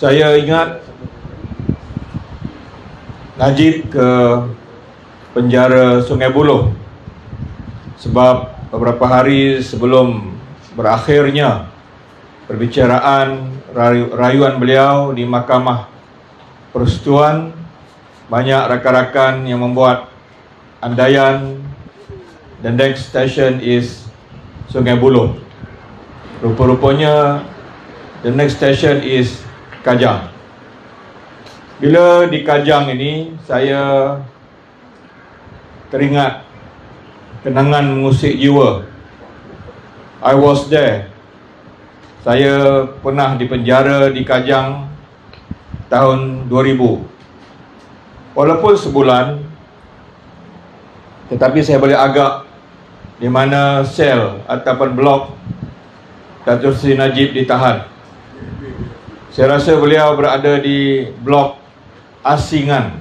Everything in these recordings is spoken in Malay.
Saya ingat Najib ke penjara Sungai Buloh sebab beberapa hari sebelum berakhirnya perbicaraan rayuan beliau di Mahkamah Persekutuan, banyak rakan-rakan yang membuat andaian the next station is Sungai Buloh. Rupa-rupanya the next station is Kajang. Bila di Kajang ini, saya teringat kenangan mengusik jiwa. I was there. Saya pernah dipenjara di Kajang tahun 2000. Walaupun sebulan, tetapi saya boleh agak di mana sel ataupun blok Datuk Seri Najib ditahan. Saya rasa beliau berada di blok asingan.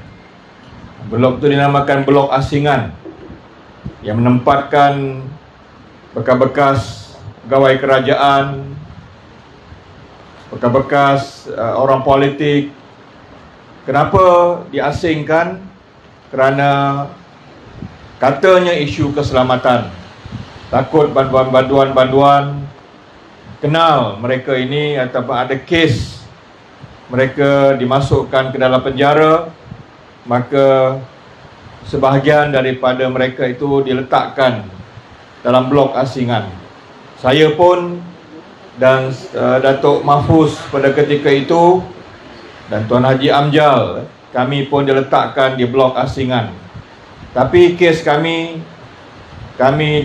Blok itu dinamakan blok asingan, yang menempatkan bekas-bekas pegawai kerajaan, bekas-bekas orang politik. Kenapa diasingkan? Kerana katanya isu keselamatan. Takut banduan-banduan kenal mereka ini ataupun ada kes mereka dimasukkan ke dalam penjara, maka sebahagian daripada mereka itu diletakkan dalam blok asingan. Saya pun dan Datuk Mahfuz pada ketika itu dan Tuan Haji Amjal, kami pun diletakkan di blok asingan. Tapi kes kami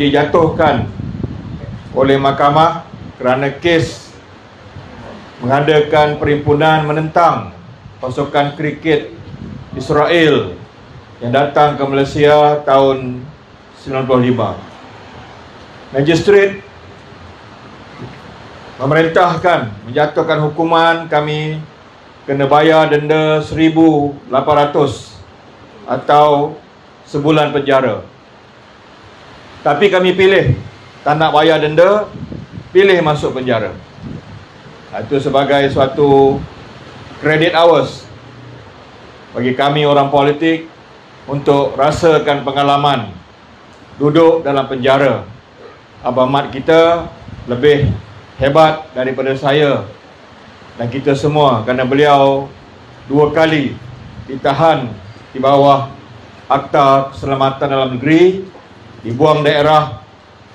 dijatuhkan oleh mahkamah kerana kes mengadakan perhimpunan menentang pasukan kriket Israel yang datang ke Malaysia tahun 95. Magistrate memerintahkan menjatuhkan hukuman, kami kena bayar denda 1,800 atau sebulan penjara. Tapi kami pilih tak nak bayar denda, pilih masuk penjara. Itu sebagai suatu credit hours bagi kami orang politik untuk rasakan pengalaman duduk dalam penjara. Abang Mat kita lebih hebat daripada saya dan kita semua, kerana beliau 2 kali ditahan di bawah Akta Keselamatan Dalam Negeri, dibuang daerah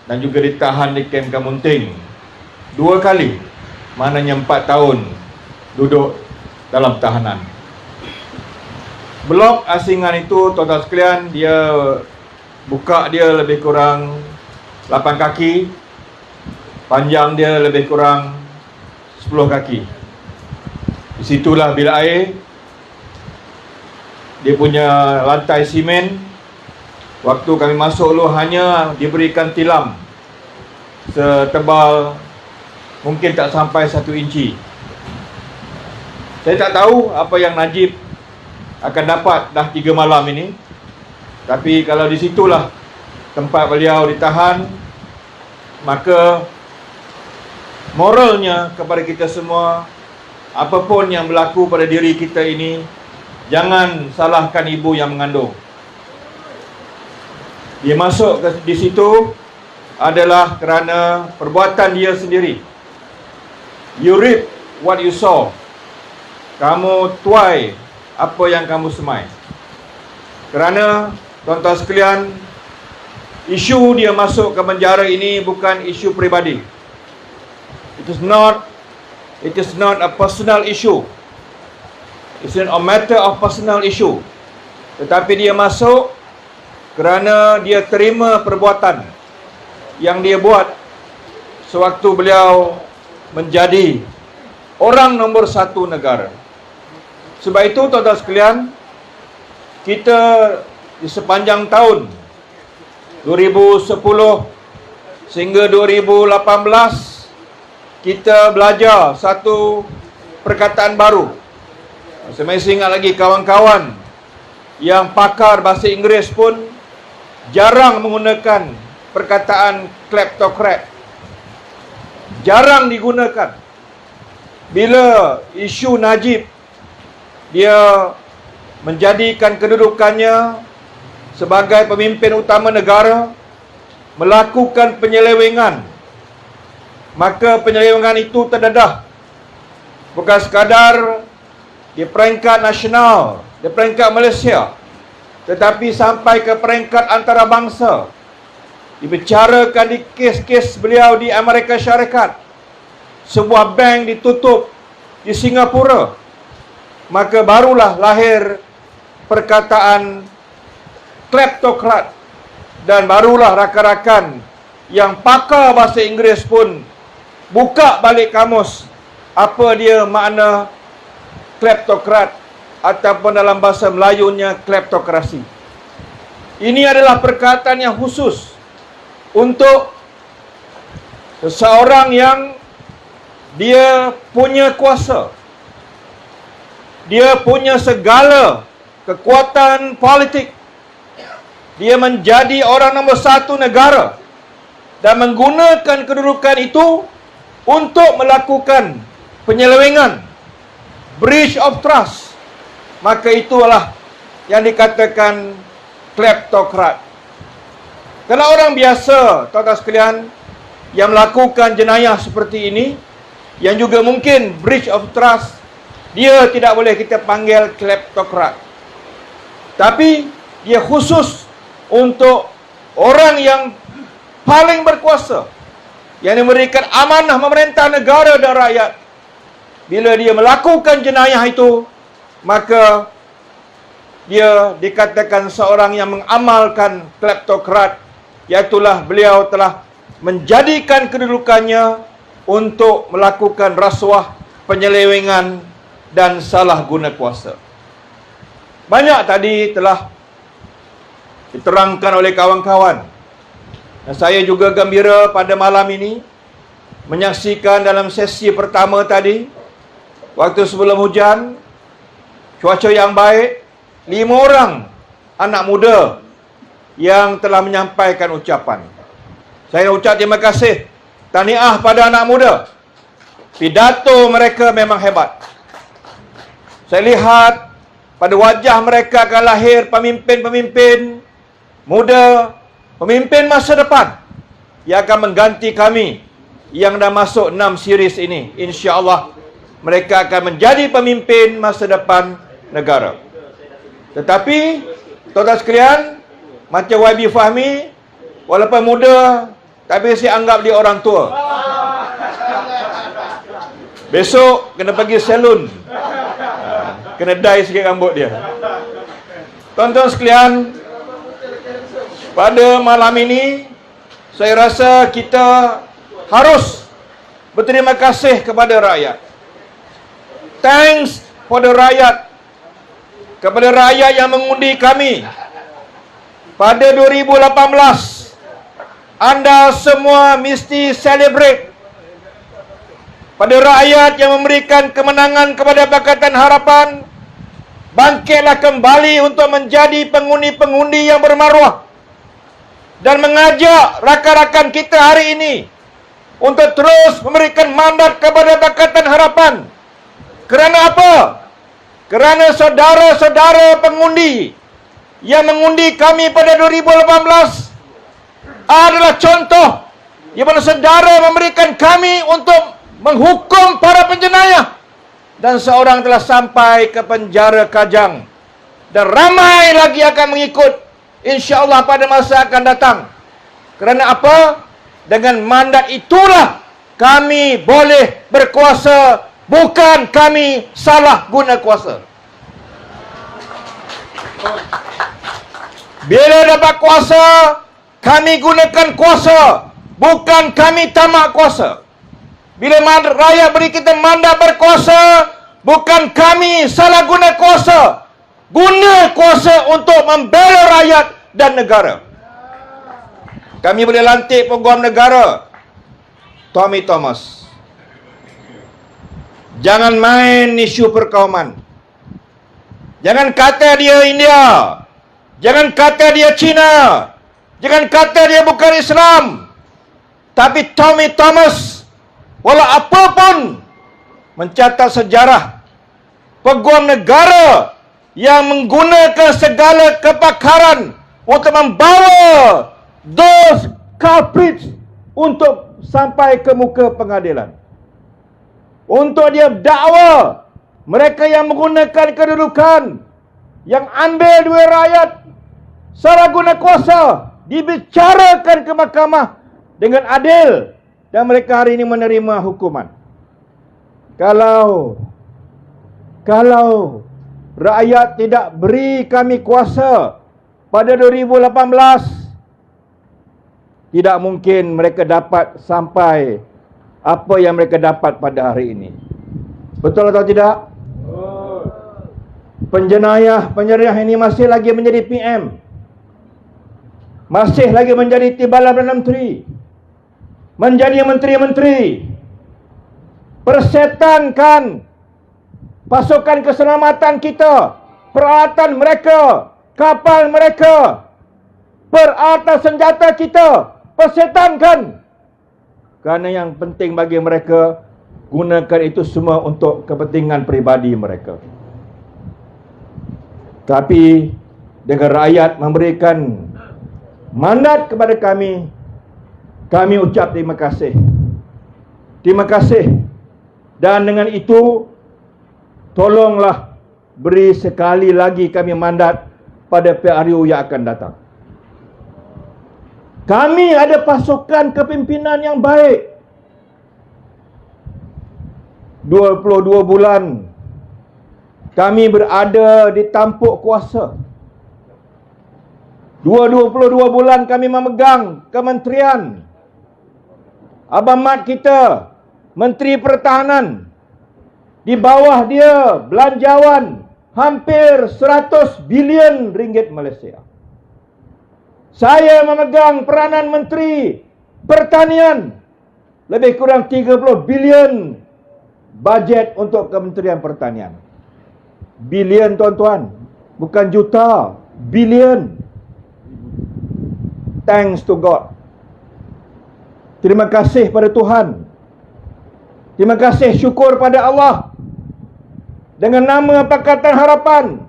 dan juga ditahan di kem Kamunting 2 kali, maknanya 4 tahun duduk dalam tahanan. Blok asingan itu, tuan-tuan sekalian, dia buka dia lebih kurang 8 kaki, panjang dia lebih kurang 10 kaki. Di situlah bilik air. Dia punya lantai simen. Waktu kami masuk dulu hanya diberikan tilam setebal mungkin tak sampai 1 inci. Saya tak tahu apa yang Najib akan dapat dah 3 malam ini. Tapi kalau di situlah tempat beliau ditahan, maka moralnya kepada kita semua, apapun yang berlaku pada diri kita ini, jangan salahkan ibu yang mengandung. Dia masuk di situ adalah kerana perbuatan dia sendiri. You reap what you sow. Kamu tuai apa yang kamu semai. Kerana tuan-tuan sekalian, isu dia masuk ke penjara ini bukan isu peribadi. It is not a personal issue. It's not a matter of personal issue. Tetapi dia masuk kerana dia terima perbuatan yang dia buat sewaktu beliau menjadi orang nombor 1 negara. Sebab itu tuan-tuan sekalian, kita di sepanjang tahun 2010 sehingga 2018 kita belajar satu perkataan baru. Saya masih ingat lagi kawan-kawan yang pakar bahasa Inggeris pun jarang menggunakan perkataan kleptokrat. Jarang digunakan. bila isu Najib dia menjadikan kedudukannya sebagai pemimpin utama negara melakukan penyelewengan, maka penyelewengan itu terdedah bukan sekadar di peringkat nasional, di peringkat Malaysia, tetapi sampai ke peringkat antarabangsa. Dibicarakan di kes-kes beliau di Amerika Syarikat, sebuah bank ditutup di Singapura, maka barulah lahir perkataan kleptokrat, dan barulah rakan-rakan yang pakar bahasa Inggeris pun buka balik kamus apa dia makna kleptokrat ataupun dalam bahasa Melayunya kleptokrasi. Ini adalah perkataan yang khusus untuk seseorang yang dia punya kuasa, dia punya segala kekuatan politik, dia menjadi orang nombor satu negara dan menggunakan kedudukan itu untuk melakukan penyelewengan, breach of trust, maka itulah yang dikatakan kleptokrat. Kalau orang biasa, tuan-tuan sekalian, yang melakukan jenayah seperti ini, yang juga mungkin breach of trust, dia tidak boleh kita panggil kleptokrat. Tapi dia khusus untuk orang yang paling berkuasa, yang memberikan amanah memerintah negara dan rakyat. Bila dia melakukan jenayah itu, maka dia dikatakan seorang yang mengamalkan kleptokrat, iaitulah beliau telah menjadikan kedudukannya untuk melakukan rasuah, penyelewengan dan salah guna kuasa. Banyak tadi telah diterangkan oleh kawan-kawan. Dan saya juga gembira pada malam ini menyaksikan dalam sesi pertama tadi, waktu sebelum hujan, cuaca yang baik, 5 orang anak muda yang telah menyampaikan ucapan. Saya ucap terima kasih, tahniah pada anak muda. Pidato mereka memang hebat. Saya lihat pada wajah mereka akan lahir pemimpin-pemimpin muda, pemimpin masa depan yang akan mengganti kami yang dah masuk 6 series ini. InsyaAllah mereka akan menjadi pemimpin masa depan negara. Tetapi tuan-tuan sekalian, macam YB Fahmi, walaupun muda, tapi saya anggap dia orang tua. Besok kena pergi salon, kena dye sikit rambut dia. Tuan-tuan sekalian, pada malam ini saya rasa kita harus berterima kasih kepada rakyat. Thanks for the rakyat, kepada rakyat yang mengundi kami pada 2018. Anda semua mesti celebrate pada rakyat yang memberikan kemenangan kepada Pakatan Harapan. Bangkitlah kembali untuk menjadi pengundi-pengundi yang bermaruah dan mengajak rakan-rakan kita hari ini untuk terus memberikan mandat kepada Pakatan Harapan. Kerana apa? Kerana saudara-saudara pengundi yang mengundi kami pada 2018 adalah contoh di mana saudara memberikan kami untuk menghukum para penjenayah, dan seorang telah sampai ke penjara Kajang, dan ramai lagi akan mengikut insya-Allah pada masa akan datang. Kerana apa? Dengan mandat itulah kami boleh berkuasa, bukan kami salah guna kuasa. Bila dapat kuasa, kami gunakan kuasa, bukan kami tamak kuasa. Bila rakyat beri kita mandat berkuasa, bukan kami salah guna kuasa. Guna kuasa untuk membela rakyat dan negara. Kami boleh lantik peguam negara Tommy Thomas. Jangan main isu perkauman. Jangan kata dia India. Jangan kata dia Cina. Jangan kata dia bukan Islam. Tapi Tommy Thomas, walau apapun mencatat sejarah peguam negara yang menggunakan segala kepakaran untuk membawa those culprits untuk sampai ke muka pengadilan. Untuk dia dakwa mereka yang menggunakan kedudukan, yang ambil duit rakyat salah guna kuasa, dibicarakan ke mahkamah dengan adil, dan mereka hari ini menerima hukuman. Kalau rakyat tidak beri kami kuasa pada 2018, tidak mungkin mereka dapat sampai apa yang mereka dapat pada hari ini. Betul atau tidak? Penjenayah ini masih lagi menjadi PM, masih lagi menjadi Timbalan Perdana Menteri, menjadi menteri-menteri, persetankan pasukan keselamatan kita, peralatan mereka, kapal mereka, peralatan senjata kita, persetankan. Kerana yang penting bagi mereka, gunakan itu semua untuk kepentingan peribadi mereka. Tapi dengan rakyat memberikan mandat kepada kami ucap terima kasih. Terima kasih. Dan dengan itu, tolonglah beri sekali lagi kami mandat pada PRU yang akan datang. Kami ada pasukan kepimpinan yang baik. 22 bulan kami berada di tampuk kuasa. 22 bulan kami memegang kementerian. Abang Mat kita, Menteri Pertahanan, di bawah dia belanjawan hampir 100 bilion ringgit Malaysia. Saya memegang peranan Menteri Pertanian, lebih kurang 30 bilion bajet untuk Kementerian Pertanian. Bilion tuan-tuan, bukan juta, bilion. Thanks to God. Terima kasih pada Tuhan. Terima kasih, syukur pada Allah. Dengan nama Pakatan Harapan,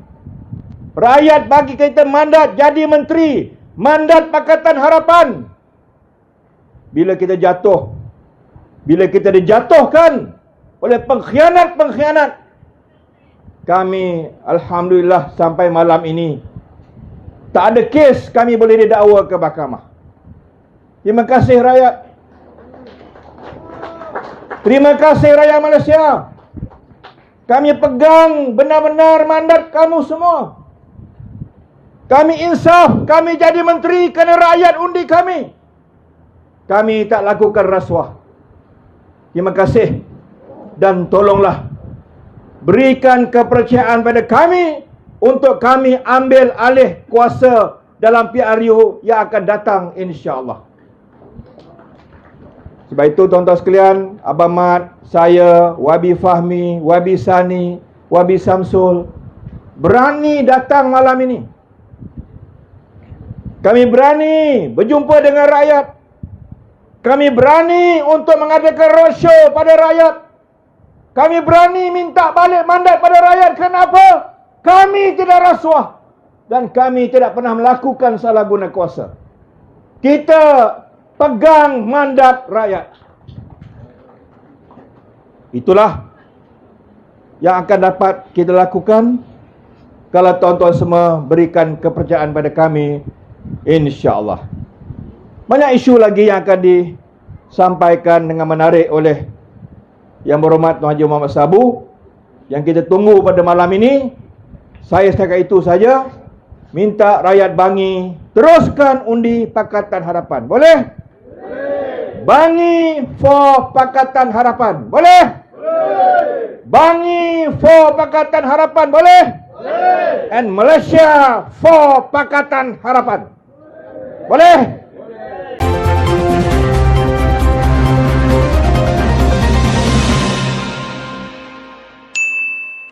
rakyat bagi kita mandat jadi menteri. Mandat Pakatan Harapan. Bila kita jatuh, bila kita dijatuhkan oleh pengkhianat-pengkhianat, kami alhamdulillah sampai malam ini tak ada kes kami boleh didakwa ke mahkamah. Terima kasih rakyat. Terima kasih rakyat Malaysia. Kami pegang benar-benar mandat kamu semua. Kami insaf, kami jadi menteri kerana rakyat undi kami. Kami tak lakukan rasuah. Terima kasih. Dan tolonglah berikan kepercayaan pada kami untuk kami ambil alih kuasa dalam PRU yang akan datang, insya-Allah. Sebab itu tuan-tuan sekalian, Abang Mat, saya, Wabi Fahmi, Wabi Sani, Wabi Samsul berani datang malam ini. Kami berani berjumpa dengan rakyat. Kami berani untuk mengadakan roadshow pada rakyat. Kami berani minta balik mandat pada rakyat. Kenapa? Kami tidak rasuah dan kami tidak pernah melakukan salah guna kuasa. Kita pegang mandat rakyat. Itulah yang akan dapat kita lakukan kalau tuan-tuan semua berikan kepercayaan pada kami, insya-Allah. Banyak isu lagi yang akan disampaikan dengan menarik oleh Yang Berhormat Tuan Haji Muhammad Sabu, yang kita tunggu pada malam ini. Saya setakat itu saja. Minta rakyat Bangi teruskan undi Pakatan Harapan. Boleh? Boleh. Bangi for Pakatan Harapan. Boleh? Boleh. Bangi for Pakatan Harapan. Boleh? Boleh. And Malaysia for Pakatan Harapan. Boleh?